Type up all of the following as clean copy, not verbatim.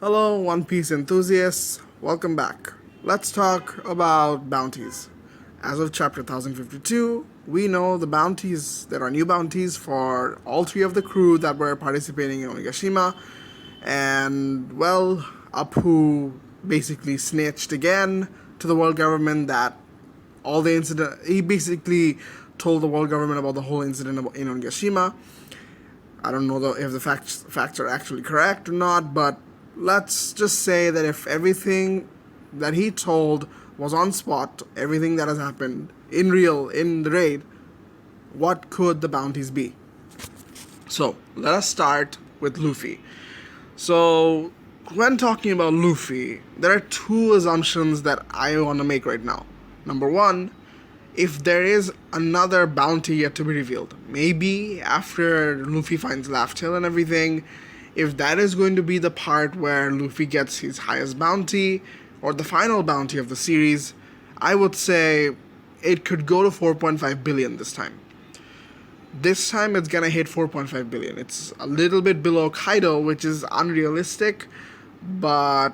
Hello, One Piece enthusiasts. Welcome back. Let's talk about bounties. As of chapter 1052, we know the bounties. There are new bounties for all three of the crew that were participating in Onigashima. And, well, Apu basically snitched again to the world government that all the incident. He basically told the world government about the whole incident in Onigashima. I don't know if the facts are actually correct or not, but let's just say that if everything that he told was on spot, everything that has happened in the raid, what could the bounties be? So let us start with Luffy. So when talking about Luffy, there are two assumptions that I want to make right now. Number one, if there is another bounty yet to be revealed, maybe after Luffy finds Laugh Tale and everything, if that is going to be the part where Luffy gets his highest bounty, or the final bounty of the series, I would say it could go to 4.5 billion this time. This time it's gonna hit 4.5 billion. It's a little bit below Kaido, which is unrealistic, but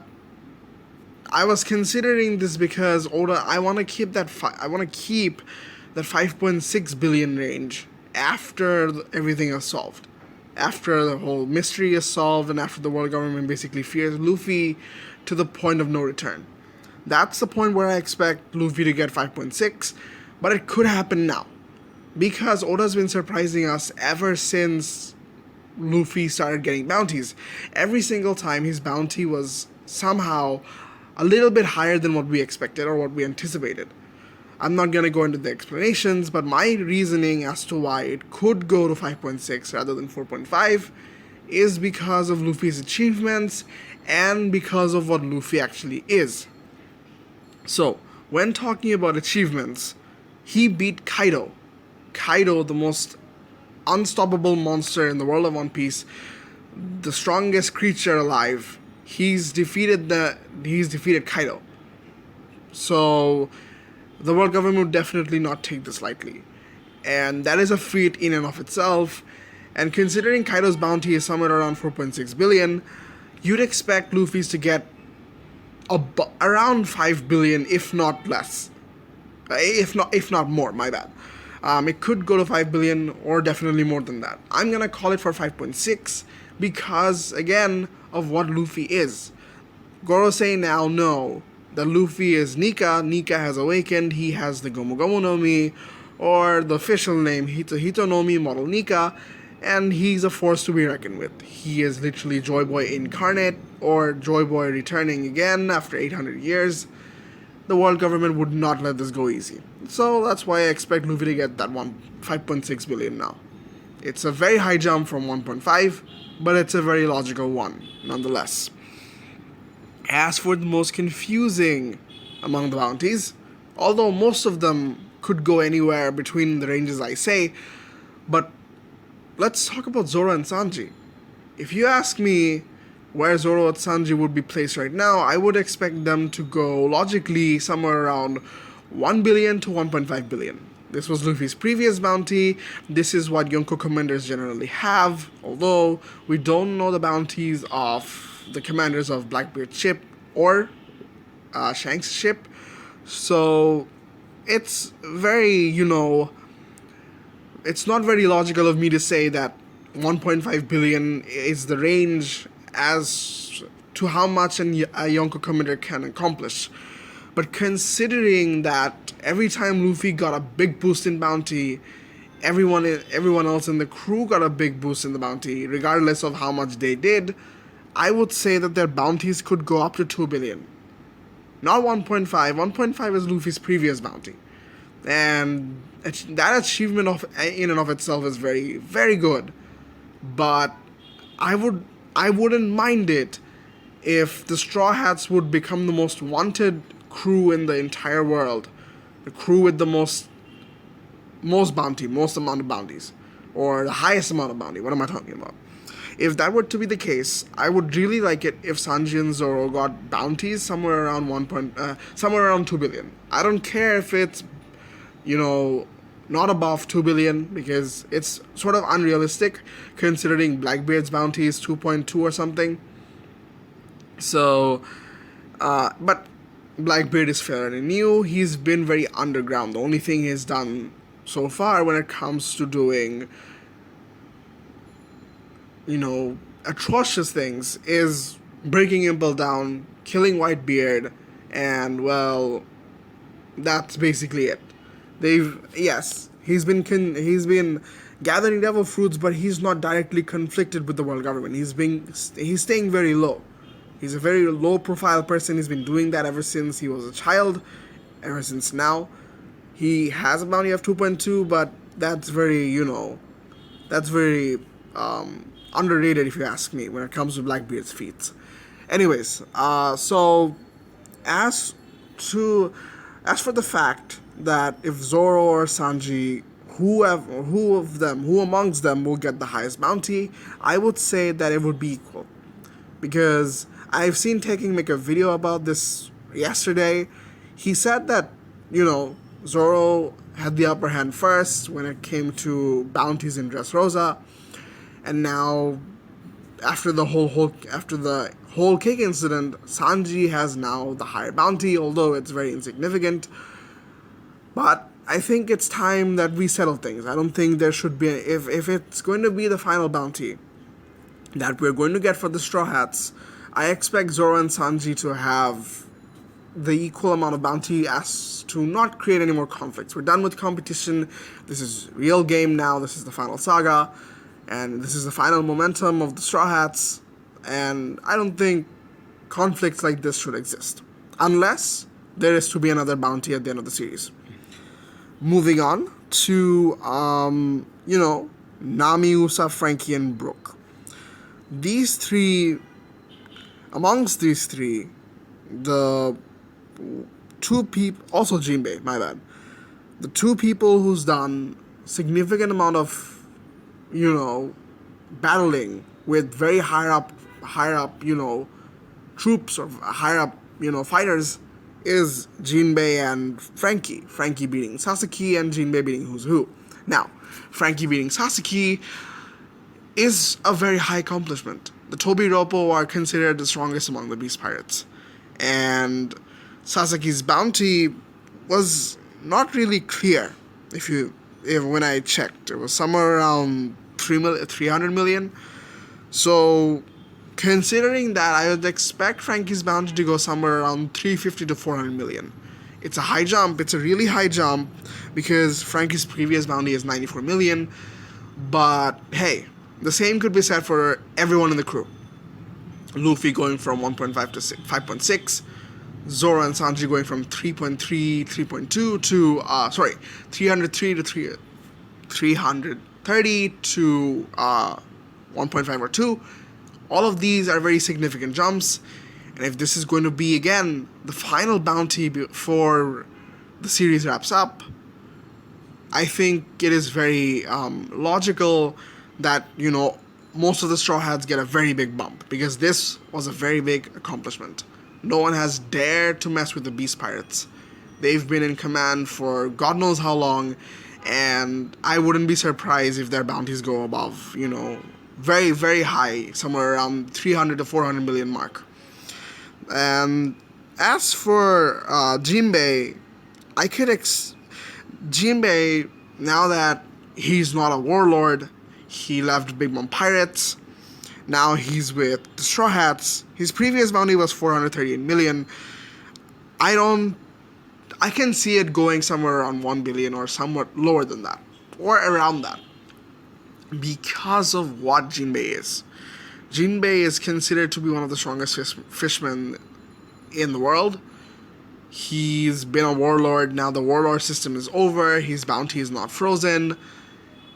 I was considering this because Oda, I want to keep that 5.6 billion range after everything is solved, after the whole mystery is solved, and after the world government basically fears Luffy to the point of no return. That's the point where I expect Luffy to get 5.6, but it could happen now because Oda's been surprising us ever since Luffy started getting bounties. Every single time his bounty was somehow a little bit higher than what we expected or what we anticipated. I'm not going to go into the explanations, but my reasoning as to why it could go to 5.6 rather than 4.5 is because of Luffy's achievements and because of what Luffy actually is. So, when talking about achievements, he beat Kaido. Kaido, the most unstoppable monster in the world of One Piece, the strongest creature alive. He's defeated Kaido. So the world government would definitely not take this lightly. And that is a feat in and of itself. And considering Kaido's bounty is somewhere around 4.6 billion, you'd expect Luffy's to get around 5 billion, if not less. If not more, my bad. It could go to 5 billion or definitely more than that. I'm gonna call it for 5.6 because, again, of what Luffy is. Gorosei now know that Luffy is Nika. Nika has awakened. He has the Gomu Gomu no Mi, or the official name Hito no Mi Model Nika, and he's a force to be reckoned with. He is literally Joy Boy incarnate, or Joy Boy returning again after 800 years. The world government would not let this go easy. So that's why I expect Luffy to get that 5.6 billion now. It's a very high jump from 1.5, but it's a very logical one, nonetheless. As for the most confusing among the bounties, although most of them could go anywhere between the ranges I say, but let's talk about Zoro and Sanji. If you ask me where Zoro and Sanji would be placed right now, I would expect them to go logically somewhere around 1 billion to 1.5 billion. This was Luffy's previous bounty. This is what Yonko commanders generally have, although we don't know the bounties of the commanders of Blackbeard's ship or Shanks' ship. So it's very, it's not very logical of me to say that 1.5 billion is the range as to how much a Yonko commander can accomplish. But considering that every time Luffy got a big boost in bounty, everyone else in the crew got a big boost in the bounty, regardless of how much they did, I would say that their bounties could go up to 2 billion. Not 1.5. 1.5 is Luffy's previous bounty. And that achievement in and of itself is very, very good. But I wouldn't mind it if the Straw Hats would become the most wanted crew in the entire world. The crew with the most bounty, most amount of bounties. Or the highest amount of bounty. What am I talking about? If that were to be the case, I would really like it if Sanji and Zoro got bounties somewhere around 2 billion. I don't care if it's, not above 2 billion, because it's sort of unrealistic considering Blackbeard's bounty is 2.2 or something. So, but Blackbeard is fairly new. He's been very underground. The only thing he's done so far when it comes to doing, atrocious things is breaking Impel down, killing Whitebeard, and well, that's basically it. He's been gathering devil fruits, but he's not directly conflicted with the world government. He's staying very low. He's a very low profile person. He's been doing that ever since he was a child, ever since now. He has a bounty of 2.2, but that's very underrated if you ask me when it comes to Blackbeard's feats. Anyways, so as to as for the fact that if Zoro or Sanji, who amongst them will get the highest bounty, I would say that it would be equal. Because I've seen Taking make a video about this yesterday. He said that, Zoro had the upper hand first when it came to bounties in Dressrosa, and now after the whole cake incident, Sanji has now the higher bounty, although it's very insignificant. But I think it's time that we settle things. I don't think there should be if it's going to be the final bounty that we're going to get for the Straw Hats, I expect Zoro and Sanji to have the equal amount of bounty as to not create any more conflicts. We're done with competition. This is real game now. This is the final saga. And this is the final momentum of the Straw Hats. And I don't think conflicts like this should exist. Unless there is to be another bounty at the end of the series. Moving on to, Nami, Usopp, Frankie, and Brook. Amongst these three, the two people, also Jinbei, my bad. The two people who's done significant amount of, battling with very higher up, troops or higher up, fighters is Jinbei and Frankie. Frankie beating Sasaki and Jinbei beating Who's Who. Now, Frankie beating Sasaki is a very high accomplishment. The Tobi Roppo are considered the strongest among the Beast Pirates. And Sasaki's bounty was not really clear. When I checked, it was somewhere around 300 million. So, considering that, I would expect Frankie's bounty to go somewhere around 350 to 400 million. It's a high jump. It's a really high jump because Frankie's previous bounty is 94 million. But hey, the same could be said for everyone in the crew. Luffy going from 1.5 to 5.6. Zoro and Sanji going from 3.3, 3.2 to 303 to 330 to 1.5 or 2. All of these are very significant jumps. And if this is going to be, again, the final bounty before the series wraps up, I think it is very logical that, most of the Straw Hats get a very big bump, because this was a very big accomplishment. No one has dared to mess with the Beast Pirates. They've been in command for God knows how long, and I wouldn't be surprised if their bounties go above, very, very high, somewhere around 300 to 400 million mark. And as for Jinbei, Jinbei, now that he's not a warlord, he left Big Mom Pirates. Now he's with the Straw Hats. His previous bounty was 438 million. I can see it going somewhere around 1 billion or somewhat lower than that, or around that, because of what Jinbei is. Jinbei is considered to be one of the strongest fishmen in the world. He's been a warlord. Now the warlord system is over. His bounty is not frozen.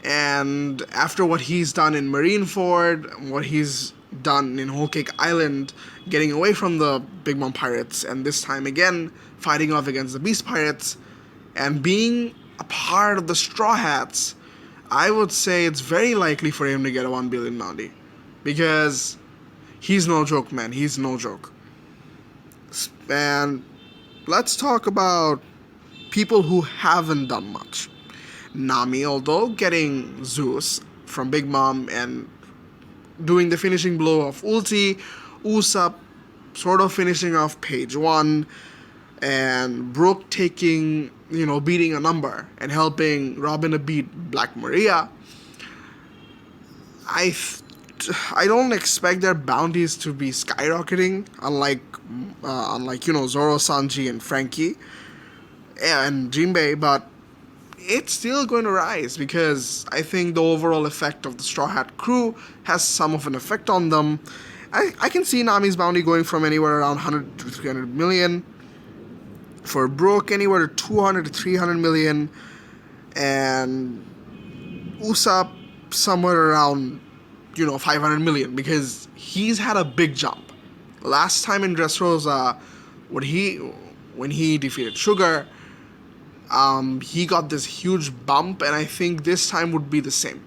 And after what he's done in Marineford, what he's done in Whole Cake Island, getting away from the Big Mom Pirates, and this time again fighting off against the Beast Pirates, and being a part of the Straw Hats, I would say it's very likely for him to get a 1 billion bounty. Because he's no joke, man. He's no joke. And let's talk about people who haven't done much. Nami, although getting Zeus from Big Mom and doing the finishing blow of ulti, Usopp sort of finishing off page one, and Brooke taking, beating a number and helping Robin to beat Black Maria. I I don't expect their bounties to be skyrocketing, unlike Zoro, Sanji, and Frankie and Jinbei, but it's still going to rise because I think the overall effect of the Straw Hat crew has some of an effect on them. I can see Nami's bounty going from anywhere around 100 to 300 million. For Brooke, anywhere to 200 to 300 million. And Usopp, somewhere around, 500 million, because he's had a big jump. Last time in Dressrosa, when he defeated Sugar, he got this huge bump, and I think this time would be the same.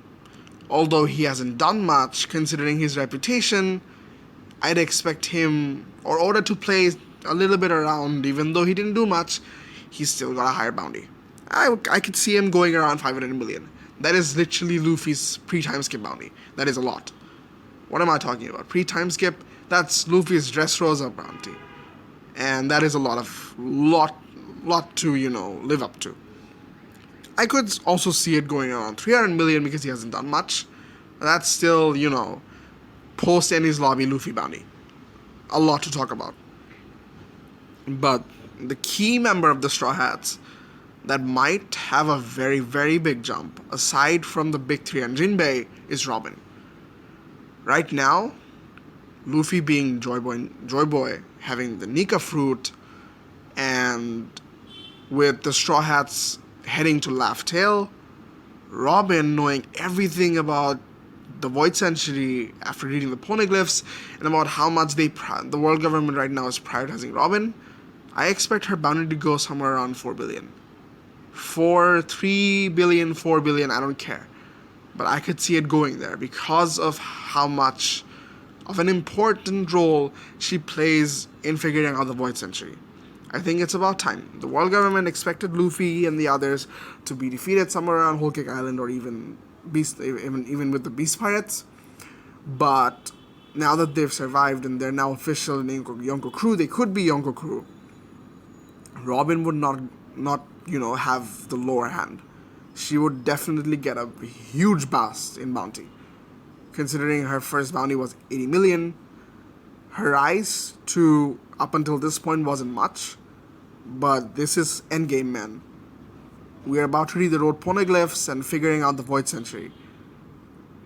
Although he hasn't done much, considering his reputation, I'd expect him, or Oda, to play a little bit around. Even though he didn't do much, he's still got a higher bounty. I could see him going around 500 million. That is literally Luffy's pre-time skip bounty. That is a lot. What am I talking about? Pre-time skip? That's Luffy's Dressrosa bounty. And that is a lot to, live up to. I could also see it going around 300 million because he hasn't done much. That's still, post Enies Lobby Luffy bounty. A lot to talk about. But the key member of the Straw Hats that might have a very, very big jump, aside from the big three and Jinbei, is Robin. Right now, Luffy being Joy Boy, having the Nika fruit, and with the Straw Hats heading to Laugh Tale, Robin knowing everything about the Void Century after reading the poneglyphs, and about how much the world government right now is prioritizing Robin, I expect her bounty to go somewhere around 4 billion. 3 billion, 4 billion, I don't care. But I could see it going there because of how much of an important role she plays in figuring out the Void Century. I think it's about time. The world government expected Luffy and the others to be defeated somewhere around Whole Cake Island, or even even with the Beast Pirates. But now that they've survived and they're now official in Yonko crew, they could be Yonko crew. Robin would not have the lower hand. She would definitely get a huge boost in bounty. Considering her first bounty was 80 million, her rise to up until this point wasn't much, but this is endgame, man. We are about to read the road poneglyphs and figuring out the Void Century.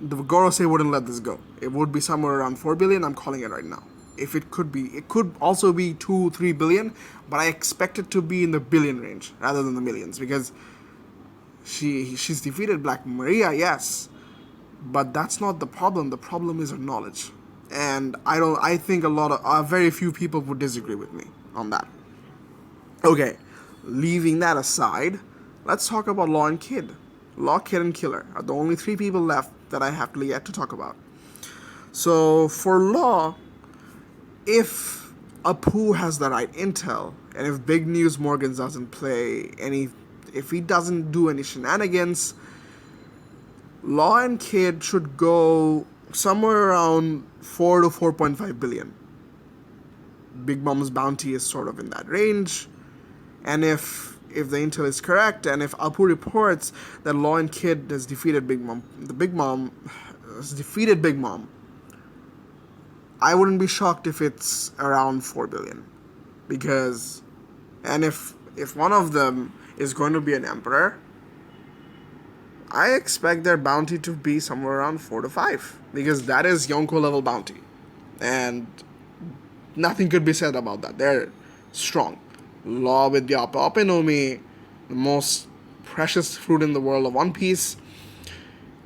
The Gorosei wouldn't let this go. It would be somewhere around 4 billion, I'm calling it right now. If it could be, it could also be 2-3 billion, but I expect it to be in the billion range rather than the millions, because she's defeated Black Maria, yes, but that's not the problem. The problem is her knowledge, and I think very few people would disagree with me on that. Okay, leaving that aside, let's talk about Law and Kid. Law, Kid, and Killer are the only three people left that I have yet to talk about. So for Law, if Apu has the right intel, and if Big News Morgan doesn't if he doesn't do any shenanigans, Law and Kid should go somewhere around 4 to 4.5 billion. Big Mom's bounty is sort of in that range, and if the intel is correct, and if Apu reports that Law and Kid has defeated Big Mom, I wouldn't be shocked if it's around 4 billion. And if one of them is going to be an emperor, I expect their bounty to be somewhere around 4 to 5, because that is Yonko level bounty, and nothing could be said about that. They're strong. Law with the Appa no Mi, the most precious fruit in the world of One Piece.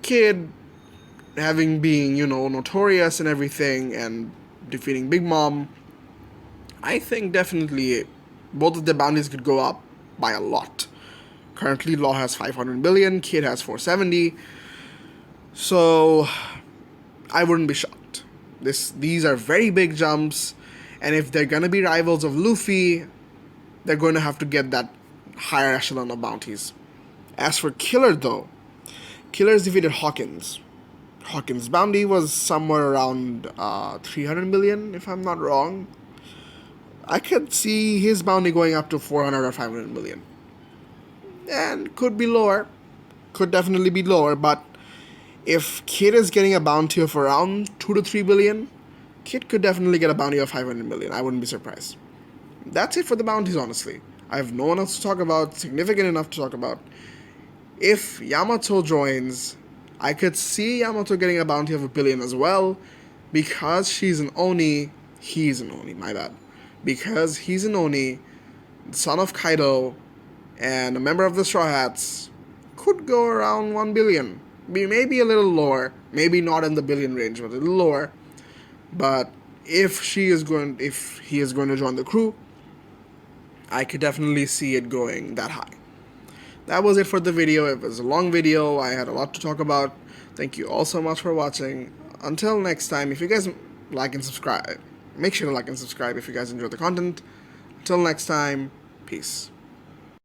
Kid having being, notorious and everything, and defeating Big Mom. I think definitely both of the bounties could go up by a lot. Currently, Law has 500 billion, Kid has 470. So I wouldn't be shocked. These are very big jumps, and if they're gonna be rivals of Luffy, they're going to have to get that higher echelon of bounties. As for Killer, though, Killer's defeated Hawkins. Hawkins' bounty was somewhere around 300 million, if I'm not wrong. I could see his bounty going up to 400 or 500 million. And could be lower. Could definitely be lower, but if Kid is getting a bounty of around 2 to 3 billion, Kid could definitely get a bounty of 500 million. I wouldn't be surprised. That's it for the bounties, honestly. I have no one else to talk about, significant enough to talk about. If Yamato joins, I could see Yamato getting a bounty of 1 billion as well, because he's an Oni, my bad. Because he's an Oni, the son of Kaido, and a member of the Straw Hats, could go around 1 billion. Maybe a little lower, maybe not in the billion range, but a little lower. But if he is going to join the crew, I could definitely see it going that high. That was it for the video. It was a long video. I had a lot to talk about. Thank you all so much for watching. Until next time, if you guys like and subscribe, make sure to like and subscribe if you guys enjoy the content. Until next time, peace.